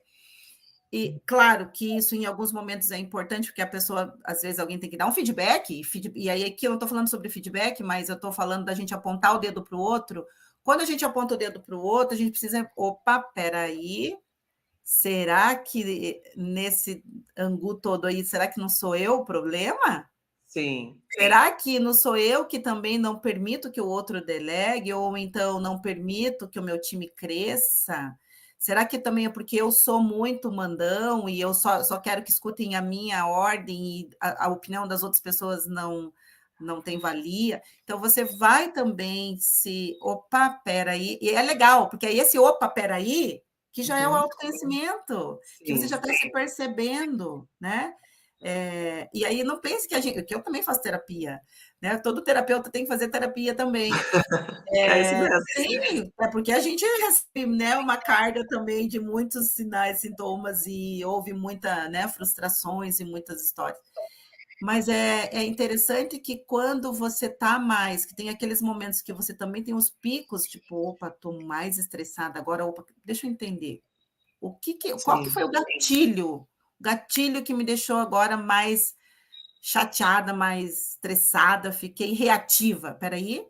E claro que isso em alguns momentos é importante, porque a pessoa, às vezes, alguém tem que dar um feedback, e aí aqui eu não estou falando sobre feedback, mas eu estou falando da gente apontar o dedo para o outro. Quando a gente aponta o dedo para o outro, a gente precisa, opa, peraí, será que nesse angu todo aí, será que não sou eu o problema?
Sim.
Será que não sou eu que também não permito que o outro delegue, ou então não permito que o meu time cresça? Será que também é porque eu sou muito mandão e eu só quero que escutem a minha ordem e a opinião das outras pessoas não tem valia? Então, você vai também se... Opa, peraí. E é legal, porque aí esse opa, peraí, que já é o autoconhecimento, que você já está se percebendo, né? E aí não pense que eu também faço terapia, né? Todo terapeuta tem que fazer terapia também.
Isso mesmo.
Sim, é porque a gente recebe, né, uma carga também de muitos sinais, sintomas e houve muita, né, frustrações e muitas histórias. Mas é interessante que quando você está mais, que tem aqueles momentos que você também tem os picos, tipo, opa, estou mais estressada agora, opa, deixa eu entender. Qual que foi o gatilho que me deixou agora mais chateada, mais estressada, fiquei reativa? Espera aí,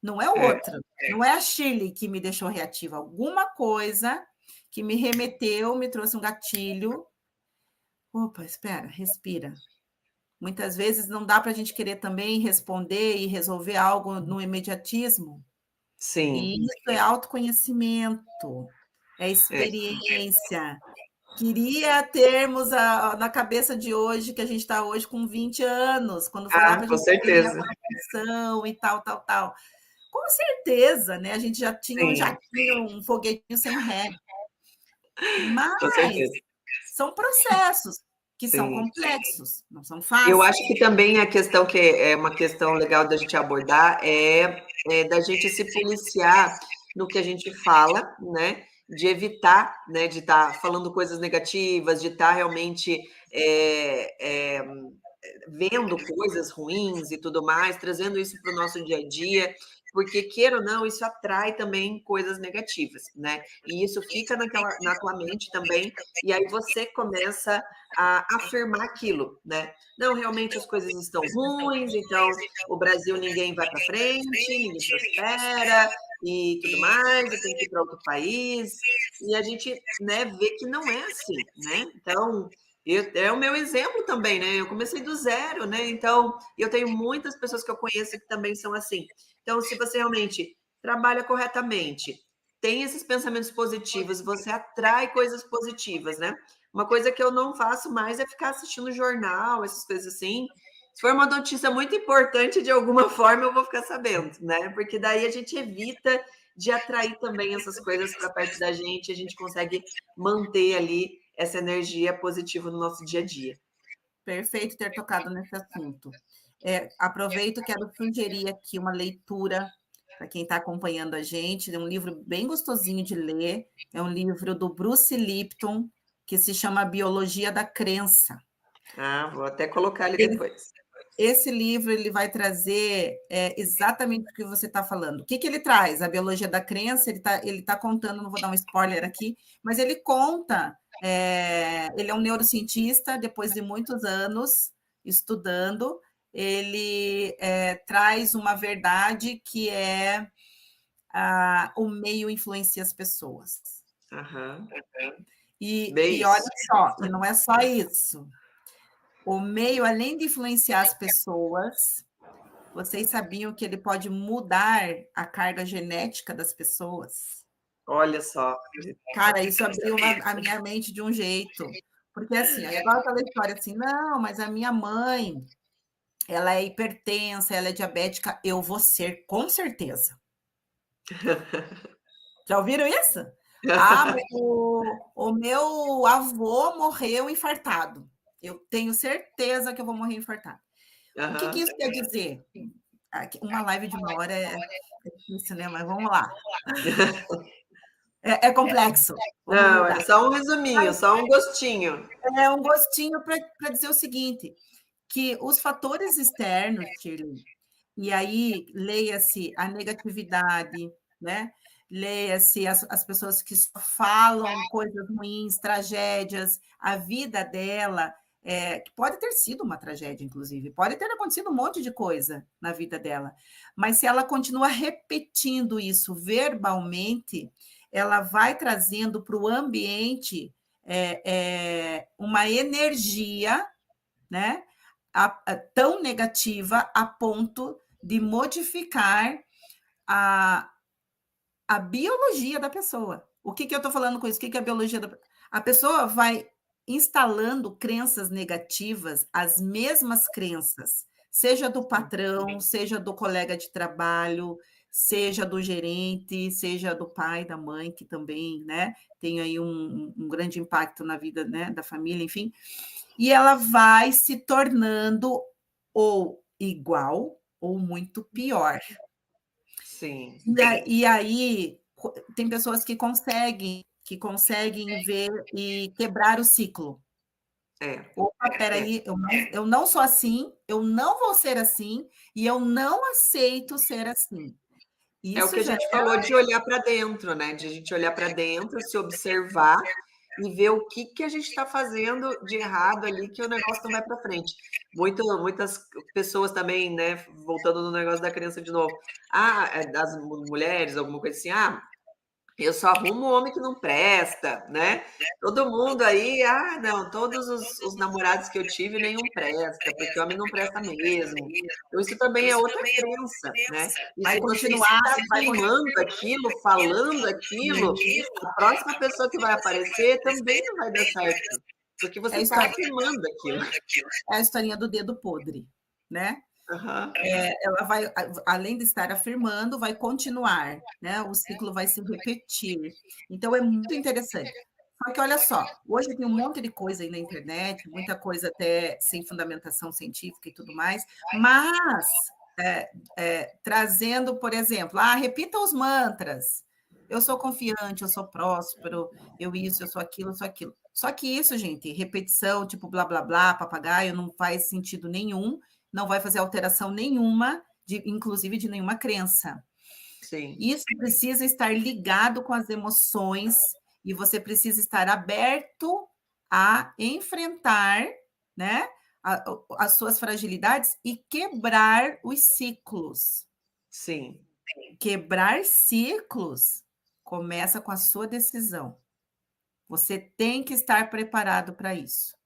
não é o outro, não é a Shirley que me deixou reativa, alguma coisa que me remeteu, me trouxe um gatilho. Opa, espera, respira. Muitas vezes não dá para a gente querer também responder e resolver algo no imediatismo.
Sim.
E isso é autoconhecimento, é experiência. Queria termos na cabeça de hoje, que a gente está hoje com 20 anos, quando foi lá para a
Com
gente ter a
certeza.
profissão e tal. Com certeza, né? A gente já tinha um foguetinho sem ré.
Com
Mas
certeza.
são processos que são
Sim.
complexos, não são
Eu
fáceis.
acho que também a questão que é uma questão legal da gente abordar é da gente se policiar no que a gente fala, né? De evitar, né, de estar falando coisas negativas, de estar realmente vendo coisas ruins e tudo mais, trazendo isso para o nosso dia a dia, porque, queira ou não, isso atrai também coisas negativas, né? E isso fica na tua mente também, e aí você começa a afirmar aquilo, né? Não, realmente as coisas estão ruins, então o Brasil ninguém vai para frente, ninguém prospera e tudo mais, eu tenho que ir para outro país, e a gente, né, vê que não é assim, né? Então, é o meu exemplo também, né? Eu comecei do zero, né? Então, eu tenho muitas pessoas que eu conheço que também são assim. Então, se você realmente trabalha corretamente, tem esses pensamentos positivos, você atrai coisas positivas, né? Uma coisa que eu não faço mais é ficar assistindo jornal, essas coisas assim. Se for uma notícia muito importante, de alguma forma eu vou ficar sabendo, né? Porque daí a gente evita de atrair também essas coisas para perto da gente, a gente consegue manter ali essa energia positiva no nosso dia a dia.
Perfeito ter tocado nesse assunto. Aproveito, quero sugerir aqui uma leitura para quem está acompanhando a gente, é um livro bem gostosinho de ler, é um livro do Bruce Lipton, que se chama Biologia da Crença.
Vou até colocar ali depois.
Esse livro ele vai trazer exatamente o que você está falando. O que ele traz? A biologia da crença, ele tá contando, não vou dar um spoiler aqui, mas ele conta, ele é um neurocientista, depois de muitos anos estudando, ele traz uma verdade que o meio influencia as pessoas. E olha só, não é só isso. O meio, além de influenciar as pessoas, vocês sabiam que ele pode mudar a carga genética das pessoas?
Olha só.
Cara, isso abriu a minha mente de um jeito. Porque assim, é igual aquela história assim, não, mas a minha mãe, ela é hipertensa, ela é diabética, eu vou ser, com certeza. Já ouviram isso? Ah, o meu avô morreu infartado. Eu tenho certeza que eu vou morrer infartado. O que
Aham.
isso quer dizer? Uma live de 1 hora é difícil, né? Mas vamos lá. É complexo. Vamos
Não, é
mudar.
só um resuminho, só um gostinho.
É um gostinho para dizer o seguinte, que os fatores externos, Shirley, e aí leia-se a negatividade, né? Leia-se as pessoas que só falam coisas ruins, tragédias, a vida dela, que pode ter sido uma tragédia, inclusive, pode ter acontecido um monte de coisa na vida dela, mas se ela continua repetindo isso verbalmente, ela vai trazendo para o ambiente uma energia, né? Tão negativa a ponto de modificar a biologia da pessoa. O que eu estou falando com isso? O que é a biologia da A pessoa vai instalando crenças negativas, as mesmas crenças, seja do patrão, seja do colega de trabalho, seja do gerente, seja do pai, da mãe, que também, né, tem aí um grande impacto na vida, né, da família, enfim. E ela vai se tornando ou igual ou muito pior.
Sim.
E aí tem pessoas que conseguem ver e quebrar o ciclo. Opa, peraí, eu não sou assim, eu não vou ser assim, e eu não aceito ser assim.
É o
Isso
que a
já
gente falou de olhar para dentro, né? De a gente olhar para dentro, se observar e ver o que a gente está fazendo de errado ali, que o negócio não vai para frente. Muitas pessoas também, né? Voltando no negócio da criança de novo. Das mulheres, alguma coisa assim. Eu só arrumo um homem que não presta, né? Todo mundo aí, não, todos os namorados que eu tive, nenhum presta, porque homem não presta mesmo. Então, isso também é outra crença, né? E
vai
se você
continuar,
está
vai
afirmando aquilo, falando aquilo, a próxima pessoa que vai aparecer também não vai dar certo, porque você está afirmando aquilo.
É a historinha do dedo podre, né?
Uhum.
Ela vai, além de estar afirmando, vai continuar, né? O ciclo vai se repetir. Então, é muito interessante. Só que, olha só, hoje tem um monte de coisa aí na internet, muita coisa até sem fundamentação científica e tudo mais, mas trazendo, por exemplo, repita os mantras. Eu sou confiante, eu sou próspero, eu isso, eu sou aquilo, eu sou aquilo. Só que isso, gente, repetição, tipo blá, blá, blá, papagaio, não faz sentido nenhum, não vai fazer alteração nenhuma, inclusive de nenhuma crença.
Sim.
Isso precisa estar ligado com as emoções e você precisa estar aberto a enfrentar, né, as suas fragilidades e quebrar os ciclos.
Sim.
Quebrar ciclos começa com a sua decisão. Você tem que estar preparado para isso.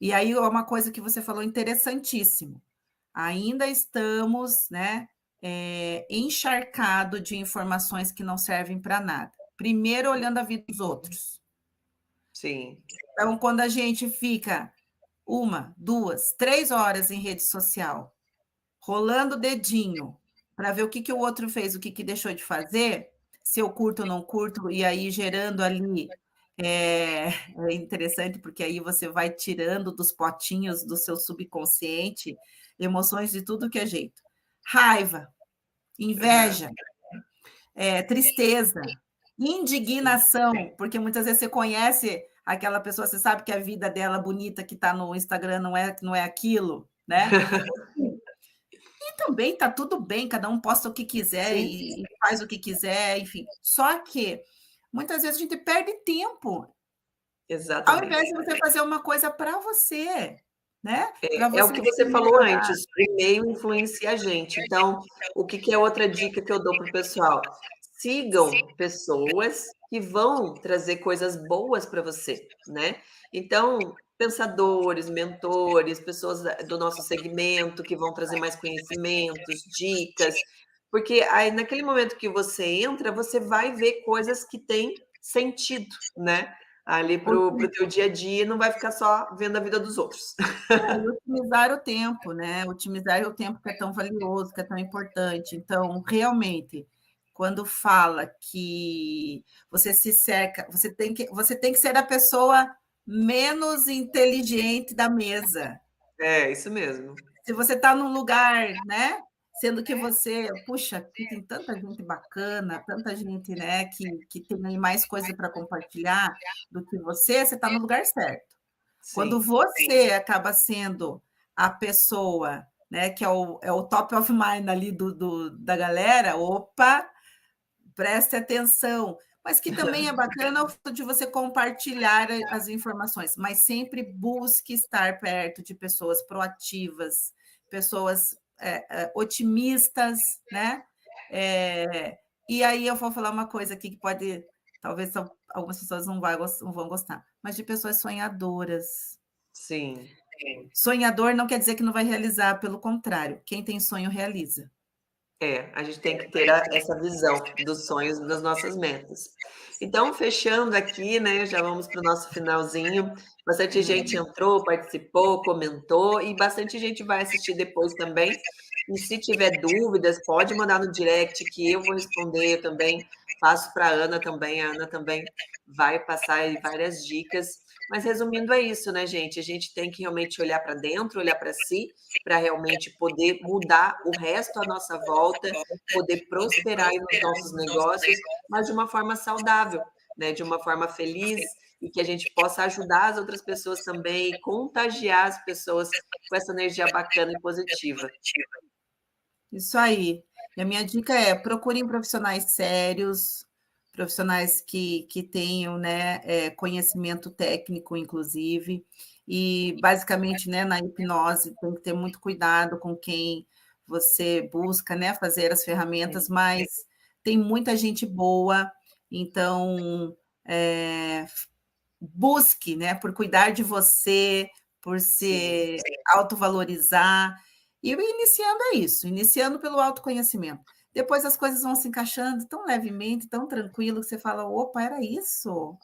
E aí, é uma coisa que você falou interessantíssimo. Ainda estamos, né, encharcado de informações que não servem para nada. Primeiro, olhando a vida dos outros.
Sim.
Então, quando a gente fica 1, 2, 3 horas em rede social, rolando o dedinho para ver o que o outro fez, o que deixou de fazer, se eu curto ou não curto, e aí gerando ali. É interessante, porque aí você vai tirando dos potinhos do seu subconsciente emoções de tudo que é jeito. Raiva, inveja, tristeza, indignação, porque muitas vezes você conhece aquela pessoa, você sabe que a vida dela bonita que está no Instagram não é aquilo, né? E também está tudo bem, cada um posta o que quiser e faz o que quiser, enfim. Só que muitas vezes a gente perde tempo.
Exatamente.
Ao invés de você fazer uma coisa para você, né?
É o que você falou antes, o e-mail influencia a gente. Então, o que é outra dica que eu dou para o pessoal? Sigam pessoas que vão trazer coisas boas para você, né? Então, pensadores, mentores, pessoas do nosso segmento que vão trazer mais conhecimentos, dicas, porque aí naquele momento que você entra, você vai ver coisas que têm sentido, né? ali para o teu dia a dia, e não vai ficar só vendo a vida dos outros.
E otimizar o tempo, né? Otimizar o tempo que é tão valioso, que é tão importante. Então, realmente, quando fala que você se cerca, você tem que ser a pessoa menos inteligente da mesa.
É, isso mesmo.
Se você está num lugar, né? Sendo que você, puxa, aqui tem tanta gente bacana, tanta gente, né, que tem aí mais coisa para compartilhar do que você está no lugar certo. Quando
Sim.
você acaba sendo a pessoa, né, que é o top of mind ali da galera, opa, preste atenção. Mas que também é bacana o fato de você compartilhar as informações, mas sempre busque estar perto de pessoas proativas, pessoas otimistas, né? E aí eu vou falar uma coisa aqui que pode, talvez algumas pessoas não vão gostar, mas de pessoas sonhadoras.
Sim.
Sonhador não quer dizer que não vai realizar, pelo contrário, quem tem sonho realiza.
A gente tem que ter essa visão dos sonhos e das nossas metas. Então, fechando aqui, né? Já vamos para o nosso finalzinho. Bastante gente entrou, participou, comentou, e bastante gente vai assistir depois também. E se tiver dúvidas, pode mandar no direct que eu vou responder. Eu também passo para a Ana também. A Ana também vai passar aí várias dicas. Mas resumindo, é isso, né, gente? A gente tem que realmente olhar para dentro, olhar para si, para realmente poder mudar o resto à nossa volta, poder prosperar nos nossos negócios, mas de uma forma saudável, né? De uma forma feliz, e que a gente possa ajudar as outras pessoas também e contagiar as pessoas com essa energia bacana e positiva.
Isso aí. E a minha dica é: procurem profissionais sérios, profissionais que tenham, né, conhecimento técnico, inclusive. E, basicamente, né, na hipnose, tem que ter muito cuidado com quem você busca, né, fazer as ferramentas, mas tem muita gente boa, então busque, né, por cuidar de você, por se autovalorizar. E iniciando é isso, iniciando pelo autoconhecimento. Depois as coisas vão se encaixando tão levemente, tão tranquilo, que você fala: opa, era isso?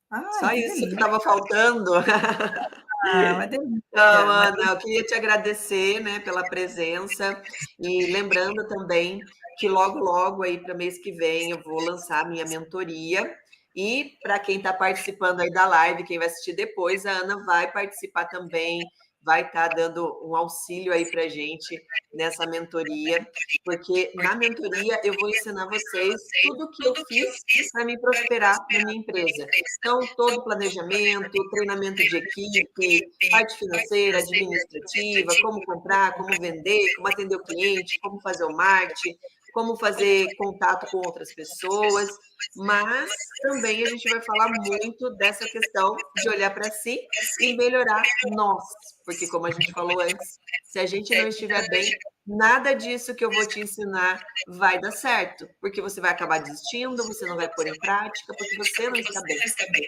Ai,
Só
que
isso que
delícia!
estava faltando.
Uma
Então,
delícia!
Ana, eu queria te agradecer, né, pela presença, e lembrando também que logo, logo, aí para mês que vem, eu vou lançar a minha mentoria. E para quem está participando aí da live, quem vai assistir depois, a Ana vai participar também, vai estar dando um auxílio aí para a gente nessa mentoria, porque na mentoria eu vou ensinar vocês tudo o que eu fiz para me prosperar na minha empresa. Então, todo o planejamento, treinamento de equipe, parte financeira, administrativa, como comprar, como vender, como atender o cliente, como fazer o marketing, como fazer contato com outras pessoas, mas também a gente vai falar muito dessa questão de olhar para si e melhorar nós, porque como a gente falou antes, se a gente não estiver bem, nada disso que eu vou te ensinar vai dar certo, porque você vai acabar desistindo, você não vai pôr em prática, porque você não está bem.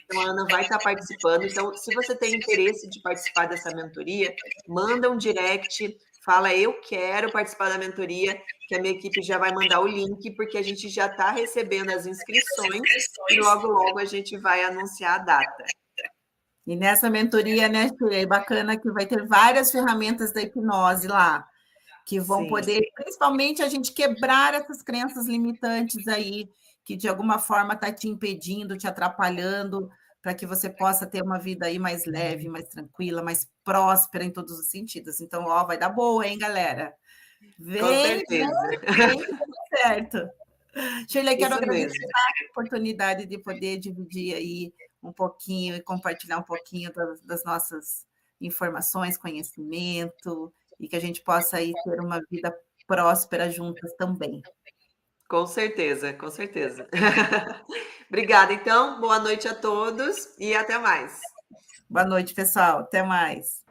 Então, a Ana vai estar participando. Então, se você tem interesse de participar dessa mentoria, manda um direct, fala: eu quero participar da mentoria, que a minha equipe já vai mandar o link, porque a gente já está recebendo as inscrições e logo, logo a gente vai anunciar a data.
E nessa mentoria, né, é bacana que vai ter várias ferramentas da hipnose lá, que vão poder, principalmente, a gente quebrar essas crenças limitantes aí, que de alguma forma está te impedindo, te atrapalhando, para que você possa ter uma vida aí mais leve, mais tranquila, mais próspera em todos os sentidos. Então, ó, vai dar boa, hein, galera?
Com certeza.
Vem, certo. Shirley, quero
Isso
agradecer
mesmo.
a oportunidade de poder dividir aí um pouquinho e compartilhar um pouquinho das nossas informações, conhecimento, e que a gente possa aí ter uma vida próspera juntas também.
Com certeza, com certeza. Obrigada, então. Boa noite a todos e até mais.
Boa noite, pessoal. Até mais.